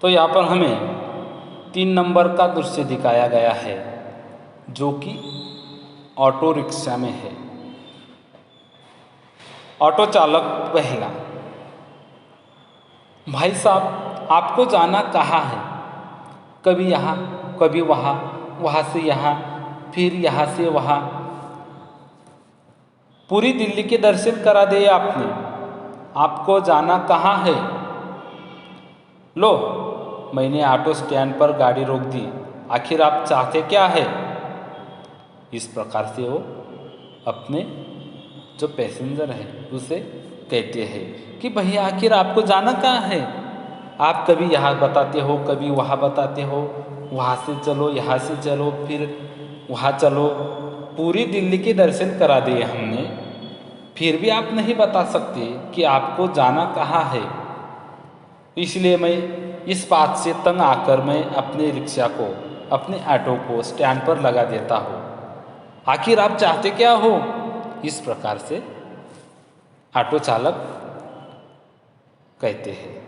तो यहाँ पर हमें 3 नंबर का दृश्य दिखाया गया है जो कि ऑटो रिक्शा में है। ऑटो चालक पहला, भाई साहब आपको जाना कहाँ है? कभी यहाँ कभी वहाँ, वहाँ से यहाँ, फिर यहाँ से वहाँ, पूरी दिल्ली के दर्शन करा दिए आपने। आपको जाना कहाँ है? लो, मैंने ऑटो स्टैंड पर गाड़ी रोक दी, आखिर आप चाहते क्या है? इस प्रकार से वो अपने जो पैसेंजर है उसे कहते हैं कि भैया आखिर आपको जाना कहाँ है? आप कभी यहाँ बताते हो, कभी वहाँ बताते हो, वहाँ से चलो, यहाँ से चलो, फिर वहाँ चलो, पूरी दिल्ली के दर्शन करा दिए हमने, फिर भी आप नहीं बता सकते कि आपको जाना कहाँ है। इसलिए मैं इस बात से तंग आकर मैं अपने रिक्शा को, अपने ऑटो को स्टैंड पर लगा देता हूँ। आखिर आप चाहते क्या हो? इस प्रकार से ऑटो चालक कहते हैं।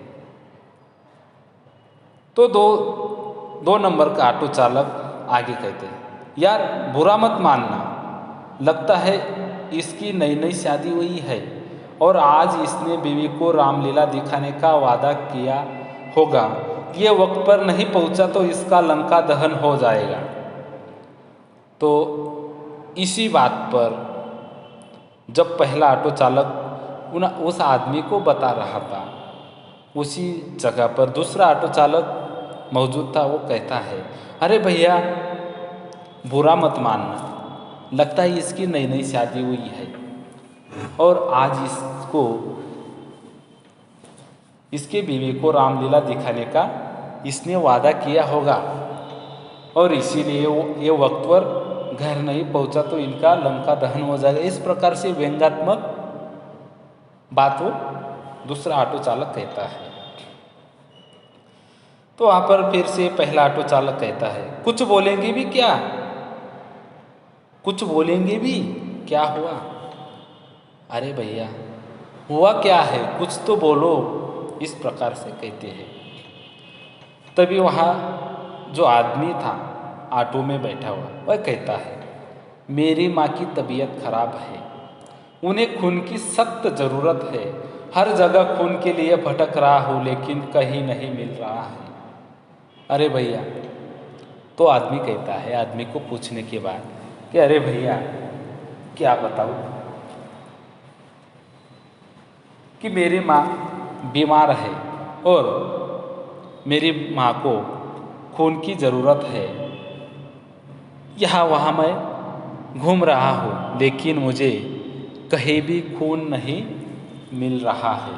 तो दो नंबर का ऑटो चालक आगे कहते हैं, यार बुरा मत मानना, लगता है इसकी नई नई शादी हुई है और आज इसने बीवी को रामलीला दिखाने का वादा किया होगा। ये वक्त पर नहीं पहुंचा तो इसका लंका दहन हो जाएगा। तो इसी बात पर जब पहला ऑटो चालक उस आदमी को बता रहा था, उसी जगह पर दूसरा ऑटो चालक मौजूद था। वो कहता है, अरे भैया बुरा मत मानना, लगता है इसकी नई नई शादी हुई है और आज इसके बीवी को रामलीला दिखाने का इसने वादा किया होगा और इसीलिए वो ये वक्त पर घर नहीं पहुंचा तो इनका लंका दहन हो जाएगा। इस प्रकार से व्यंग्यात्मक बात वो दूसरा ऑटो चालक कहता है। तो वहाँ पर फिर से पहला ऑटो चालक कहता है, कुछ बोलेंगे भी क्या? कुछ बोलेंगे भी? क्या हुआ? अरे भैया हुआ क्या है, कुछ तो बोलो। इस प्रकार से कहते हैं। तभी वहाँ जो आदमी था ऑटो में बैठा हुआ वह कहता है, मेरी माँ की तबीयत खराब है, उन्हें खून की सख्त ज़रूरत है, हर जगह खून के लिए भटक रहा हूँ लेकिन कहीं नहीं मिल रहा है। अरे भैया, तो आदमी कहता है, आदमी को पूछने के बाद कि अरे भैया क्या बताऊँ कि मेरी माँ बीमार है और मेरी माँ को खून की ज़रूरत है, यहाँ वहाँ मैं घूम रहा हूँ लेकिन मुझे कहीं भी खून नहीं मिल रहा है।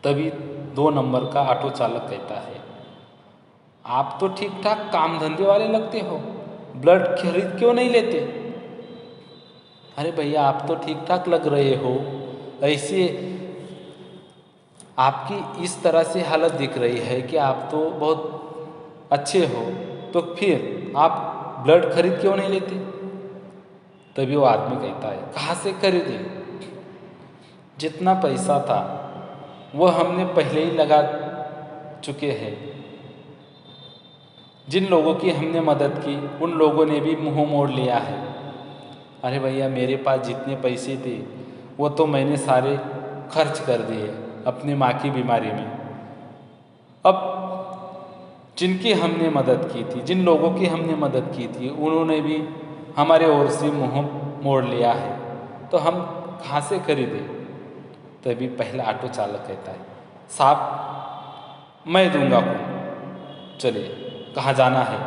तभी 2 नंबर का ऑटो चालक कहता है, आप तो ठीक ठाक काम धंधे वाले लगते हो, ब्लड खरीद क्यों नहीं लेते? अरे भैया आप तो ठीक ठाक लग रहे हो, ऐसे आपकी इस तरह से हालत दिख रही है कि आप तो बहुत अच्छे हो, तो फिर आप ब्लड खरीद क्यों नहीं लेते? तभी वो आदमी कहता है, कहाँ से खरीदे? जितना पैसा था वो हमने पहले ही लगा चुके हैं। जिन लोगों की हमने मदद की उन लोगों ने भी मुंह मोड़ लिया है। अरे भैया मेरे पास जितने पैसे थे वो तो मैंने सारे खर्च कर दिए अपनी माँ की बीमारी में। अब जिनकी हमने मदद की थी, जिन लोगों की हमने मदद की थी, उन्होंने भी हमारे ओर से मुंह मोड़ लिया है, तो हम कहाँ से खरीदें? तभी पहला ऑटो चालक कहता है, साहब मैं दूंगा खून, चलिए कहाँ जाना है?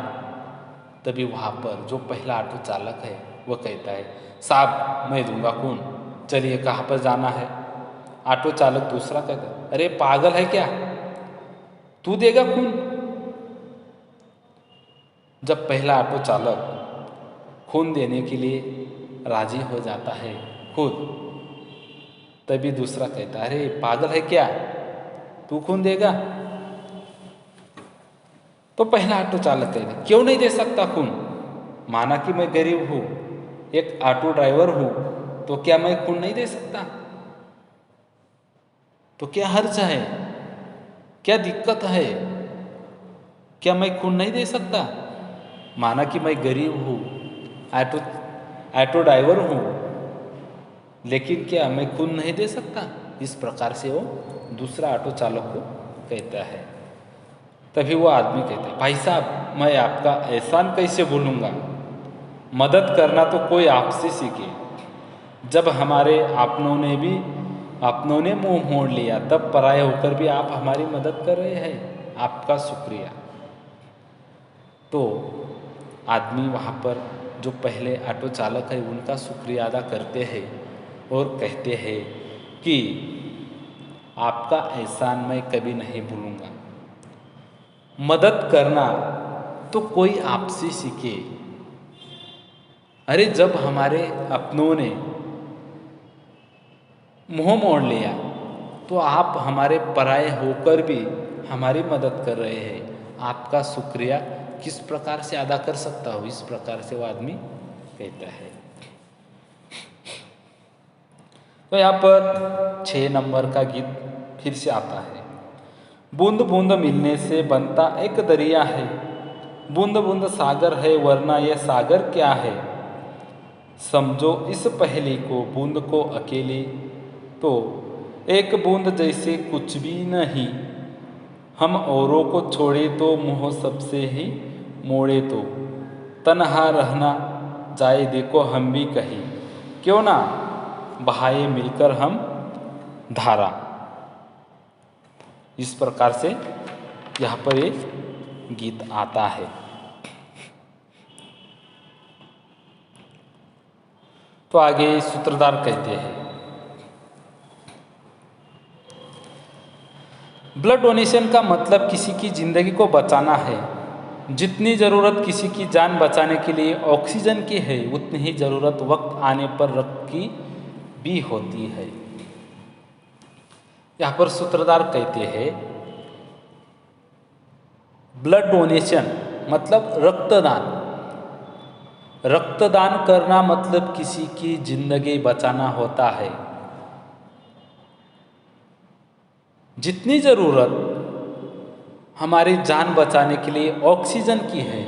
तभी वहाँ पर जो पहला ऑटो चालक है वो कहता है, साहब मैं दूंगा खून, चलिए कहाँ पर जाना है? ऑटो चालक दूसरा कहता है, अरे पागल है क्या, तू देगा खून? जब पहला ऑटो चालक खून देने के लिए राजी हो जाता है खुद, तभी दूसरा कहता है, अरे पागल है क्या, तू खून देगा? तो पहला ऑटो चालक कहता है, क्यों नहीं दे सकता खून? माना कि मैं गरीब हूँ, एक ऑटो ड्राइवर हूँ, तो क्या मैं खून नहीं दे सकता? तो क्या हर्ज है? क्या दिक्कत है? क्या मैं खून नहीं दे सकता? माना कि मैं गरीब हूँ, ऑटो ड्राइवर हूँ, लेकिन क्या मैं खून नहीं दे सकता? इस प्रकार से वो दूसरा ऑटो चालक को कहता है। तभी वो आदमी कहता है, भाई साहब मैं आपका एहसान कैसे भूलूंगा? मदद करना तो कोई आपसे सीखे। जब हमारे अपनों ने मुंह मोड़ लिया, तब पराये होकर भी आप हमारी मदद कर रहे हैं। आपका शुक्रिया। तो आदमी वहाँ पर जो पहले ऑटो चालक है उनका शुक्रिया अदा करते हैं और कहते हैं कि आपका एहसान मैं कभी नहीं भूलूंगा। मदद करना तो कोई आपसे सीखे। अरे जब हमारे अपनों ने मुंह मोड़ लिया तो आप हमारे पराये होकर भी हमारी मदद कर रहे हैं। आपका शुक्रिया किस प्रकार से अदा कर सकता हो? इस प्रकार से वो आदमी कहता है। तो यहाँ पर 6 नंबर का गीत फिर से आता है। बूंद बूंद मिलने से बनता एक दरिया है, बूंद बूंद सागर है, वरना यह सागर क्या है? समझो इस पहेली को, बूंद को अकेली तो एक बूंद जैसे कुछ भी नहीं। हम औरों को छोड़े तो मुँह सबसे ही मोड़े तो, तन्हा रहना जाए देखो हम भी कहीं, क्यों ना बहाए मिलकर हम धारा। इस प्रकार से यहाँ पर एक गीत आता है। तो आगे सूत्रधार कहते हैं, ब्लड डोनेशन का मतलब किसी की ज़िंदगी को बचाना है। जितनी ज़रूरत किसी की जान बचाने के लिए ऑक्सीजन की है, उतनी ही ज़रूरत वक्त आने पर रक्त की भी होती है। यहाँ पर सूत्रधार कहते हैं, ब्लड डोनेशन मतलब रक्तदान। रक्तदान करना मतलब किसी की जिंदगी बचाना होता है। जितनी ज़रूरत हमारी जान बचाने के लिए ऑक्सीजन की है,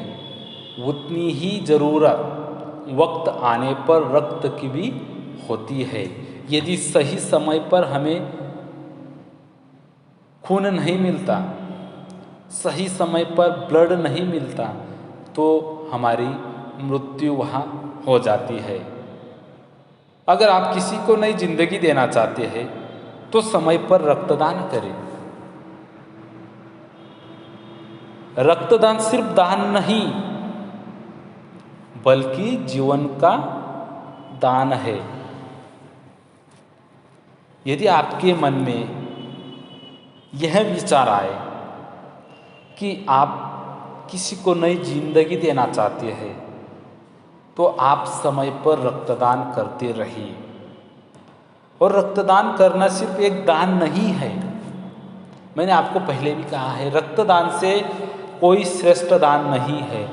उतनी ही ज़रूरत वक्त आने पर रक्त की भी होती है। यदि सही समय पर हमें खून नहीं मिलता, सही समय पर ब्लड नहीं मिलता, तो हमारी मृत्यु वहाँ हो जाती है। अगर आप किसी को नई जिंदगी देना चाहते हैं तो समय पर रक्तदान करें। रक्तदान सिर्फ दान नहीं, बल्कि जीवन का दान है। यदि आपके मन में यह विचार आए कि आप किसी को नई जिंदगी देना चाहते हैं, तो आप समय पर रक्तदान करते रहिए। और रक्तदान करना सिर्फ एक दान नहीं है। मैंने आपको पहले भी कहा है, रक्तदान से कोई श्रेष्ठ दान नहीं है।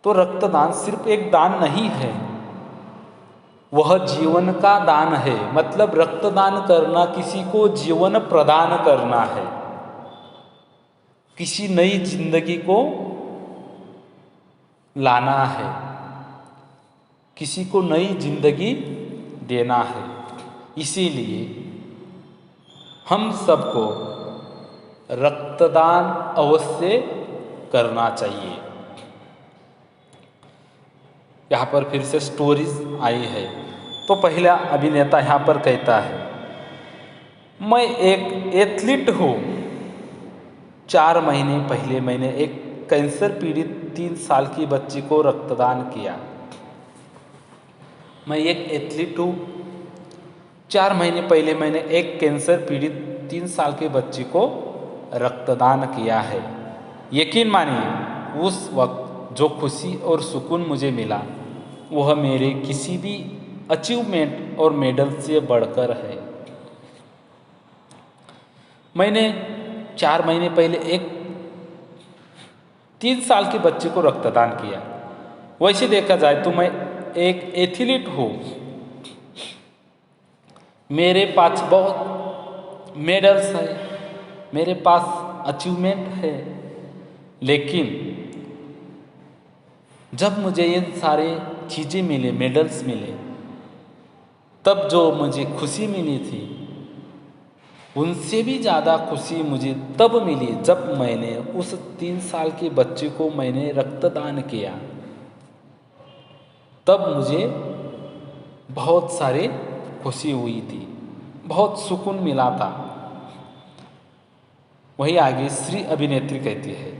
तो रक्तदान सिर्फ एक दान नहीं है, वह जीवन का दान है। मतलब रक्तदान करना किसी को जीवन प्रदान करना है, किसी नई जिंदगी को लाना है, किसी को नई जिंदगी देना है। इसीलिए हम सबको रक्तदान अवश्य करना चाहिए। यहाँ पर फिर से स्टोरीज आई है। तो पहला अभिनेता यहाँ पर कहता है, मैं एक एथलीट हूँ। 4 महीने पहले मैंने एक कैंसर पीड़ित 3 साल की बच्ची को रक्तदान किया। मैं एक एथलीट हूँ। 4 महीने पहले मैंने एक कैंसर पीड़ित 3 साल की बच्ची को रक्तदान किया है। यकीन मानिए, उस वक्त जो खुशी और सुकून मुझे मिला, वह मेरे किसी भी अचीवमेंट और मेडल से बढ़कर है। मैंने 4 महीने पहले एक 3 साल की बच्ची को रक्तदान किया। वैसे देखा जाए तो मैं एक एथलीट हूँ। मेरे पास बहुत मेडल्स है, मेरे पास अचीवमेंट है, लेकिन जब मुझे ये सारे चीज़ें मिले, मेडल्स मिले, तब जो मुझे खुशी मिली थी उनसे भी ज़्यादा खुशी मुझे तब मिली जब मैंने उस 3 साल के बच्चे को मैंने रक्तदान किया। तब मुझे बहुत सारी खुशी हुई थी, बहुत सुकून मिला था। वही आगे श्री अभिनेत्री कहती है,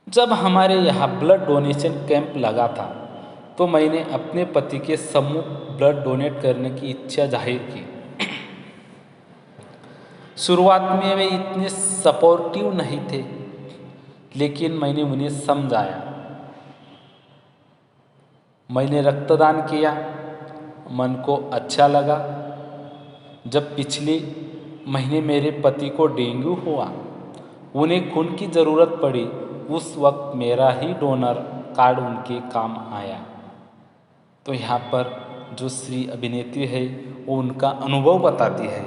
जब हमारे यहाँ ब्लड डोनेशन कैंप लगा था तो मैंने अपने पति के सम्मुख ब्लड डोनेट करने की इच्छा जाहिर की। शुरुआत में वे इतने सपोर्टिव नहीं थे, लेकिन मैंने उन्हें समझाया। मैंने रक्तदान किया, मन को अच्छा लगा। जब पिछले महीने मेरे पति को डेंगू हुआ, उन्हें खून की ज़रूरत पड़ी, उस वक्त मेरा ही डोनर कार्ड उनके काम आया। तो यहाँ पर जो श्री अभिनेत्री है वो उनका अनुभव बताती है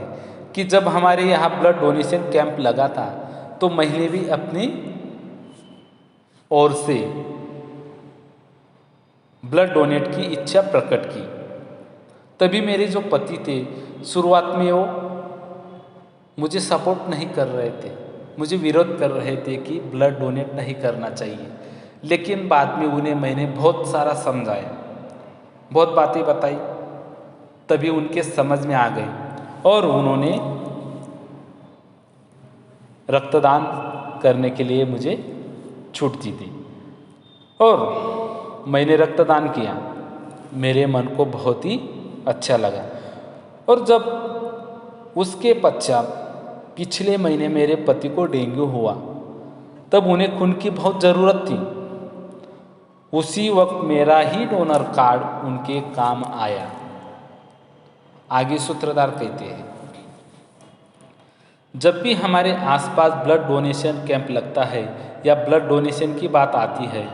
कि जब हमारे यहाँ ब्लड डोनेशन कैंप लगा था तो मैंने भी अपनी ओर से ब्लड डोनेट की इच्छा प्रकट की। तभी मेरे जो पति थे शुरुआत में वो मुझे सपोर्ट नहीं कर रहे थे, मुझे विरोध कर रहे थे कि ब्लड डोनेट नहीं करना चाहिए, लेकिन बाद में उन्हें मैंने बहुत सारा समझाया, बहुत बातें बताई, तभी उनके समझ में आ गई और उन्होंने रक्तदान करने के लिए मुझे छूट दी थी और मैंने रक्तदान किया। मेरे मन को बहुत ही अच्छा लगा। और जब उसके पश्चात पिछले महीने मेरे पति को डेंगू हुआ, तब उन्हें खून की बहुत ज़रूरत थी। उसी वक्त मेरा ही डोनर कार्ड उनके काम आया। आगे सूत्रधार कहते हैं, जब भी हमारे आसपास ब्लड डोनेशन कैंप लगता है या ब्लड डोनेशन की बात आती है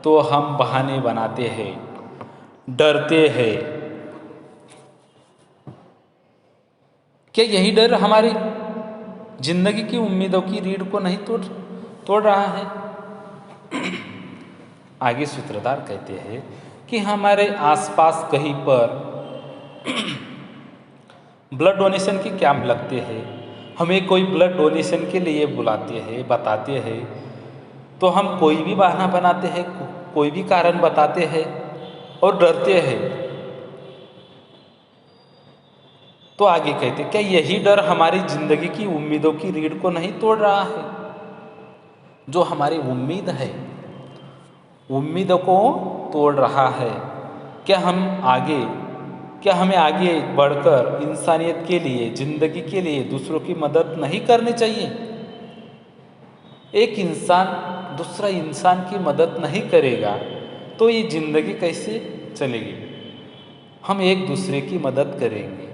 तो हम बहाने बनाते हैं, डरते हैं। क्या यही डर हमारी जिंदगी की उम्मीदों की रीढ़ को नहीं तोड़ रहा है? आगे सूत्रधार कहते हैं कि हमारे आसपास कहीं पर ब्लड डोनेशन के कैंप लगते हैं, हमें कोई ब्लड डोनेशन के लिए बुलाते हैं, बताते हैं, तो हम कोई भी बहाना बनाते हैं, कोई भी कारण बताते हैं और डरते हैं। तो आगे कहते, क्या यही डर हमारी जिंदगी की उम्मीदों की रीढ़ को नहीं तोड़ रहा है? जो हमारी उम्मीद है, उम्मीदों को तोड़ रहा है। क्या हमें आगे बढ़कर इंसानियत के लिए, जिंदगी के लिए दूसरों की मदद नहीं करनी चाहिए? एक इंसान दूसरा इंसान की मदद नहीं करेगा तो ये जिंदगी कैसे चलेगी? हम एक दूसरे की मदद करेंगे,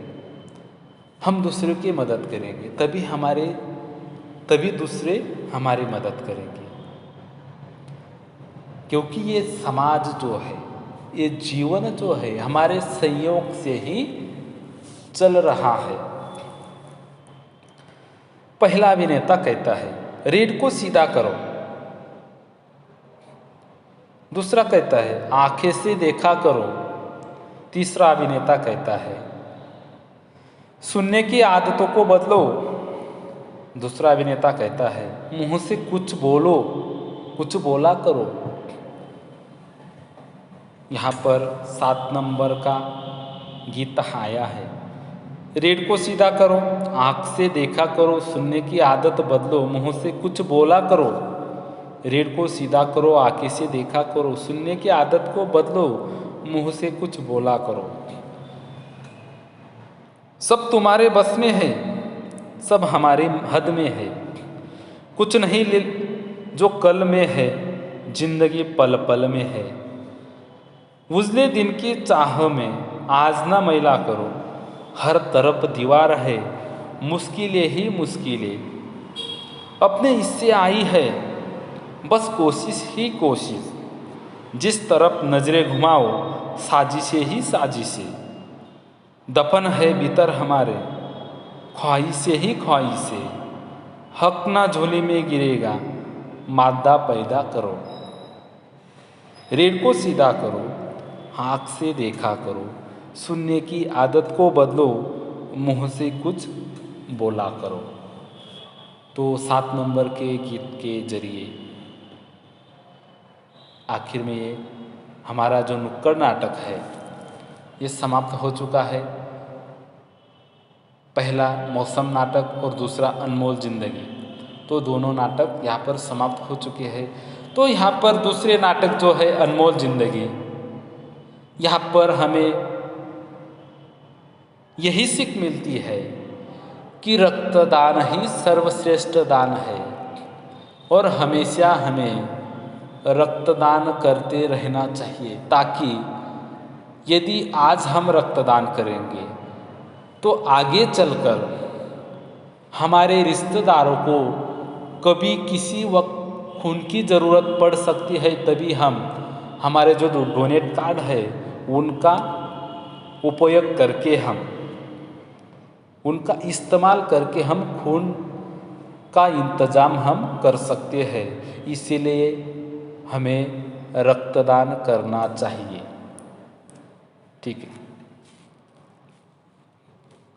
हम दूसरों की मदद करेंगे, तभी दूसरे हमारी मदद करेंगे। क्योंकि ये समाज जो है, ये जीवन जो है, हमारे संयोग से ही चल रहा है। पहला अभिनेता कहता है, रीढ़ को सीधा करो। दूसरा कहता है, आंखें से देखा करो। तीसरा अभिनेता कहता है, सुनने की आदतों को बदलो। दूसरा अभिनेता कहता है, मुंह से कुछ बोलो, कुछ बोला करो। यहाँ पर 7 नंबर का गीत आया है, रीढ़ को सीधा करो, आँख से देखा करो, सुनने की आदत बदलो, मुंह से कुछ बोला करो। रीढ़ को सीधा करो, आँखें से देखा करो, सुनने की आदत को बदलो, मुंह से कुछ बोला करो। सब तुम्हारे बस में है, सब हमारे हद में है। कुछ नहीं जो कल में है, जिंदगी पल पल में है। उजले दिन की चाह में आज ना मैला करो, हर तरफ दीवार है, मुश्किलें ही मुश्किलें अपने इससे आई है, बस कोशिश ही कोशिश। जिस तरफ नजरें घुमाओ, साजिशें ही साजिशें। दफन है भीतर हमारे, ख्वाहिशें ही ख्वाहिशें, हक ना झोली में गिरेगा, मादा पैदा करो। रेल को सीधा करो, आँख से देखा करो, सुनने की आदत को बदलो, मुंह से कुछ बोला करो। तो 7 नंबर के गीत के जरिए आखिर में ये हमारा जो नुक्कड़ नाटक है ये समाप्त हो चुका है। पहला मौसम नाटक और दूसरा अनमोल जिंदगी, तो दोनों नाटक यहाँ पर समाप्त हो चुके हैं। तो यहाँ पर दूसरे नाटक जो है अनमोल जिंदगी, यहाँ पर हमें यही सीख मिलती है कि रक्तदान ही सर्वश्रेष्ठ दान है और हमेशा हमें रक्तदान करते रहना चाहिए, ताकि यदि आज हम रक्तदान करेंगे तो आगे चलकर हमारे रिश्तेदारों को कभी किसी वक्त खून की ज़रूरत पड़ सकती है, तभी हम हमारे जो डोनेट कार्ड है उनका उपयोग करके उनका इस्तेमाल करके हम खून का इंतज़ाम हम कर सकते हैं। इसीलिए हमें रक्तदान करना चाहिए। ठीक है।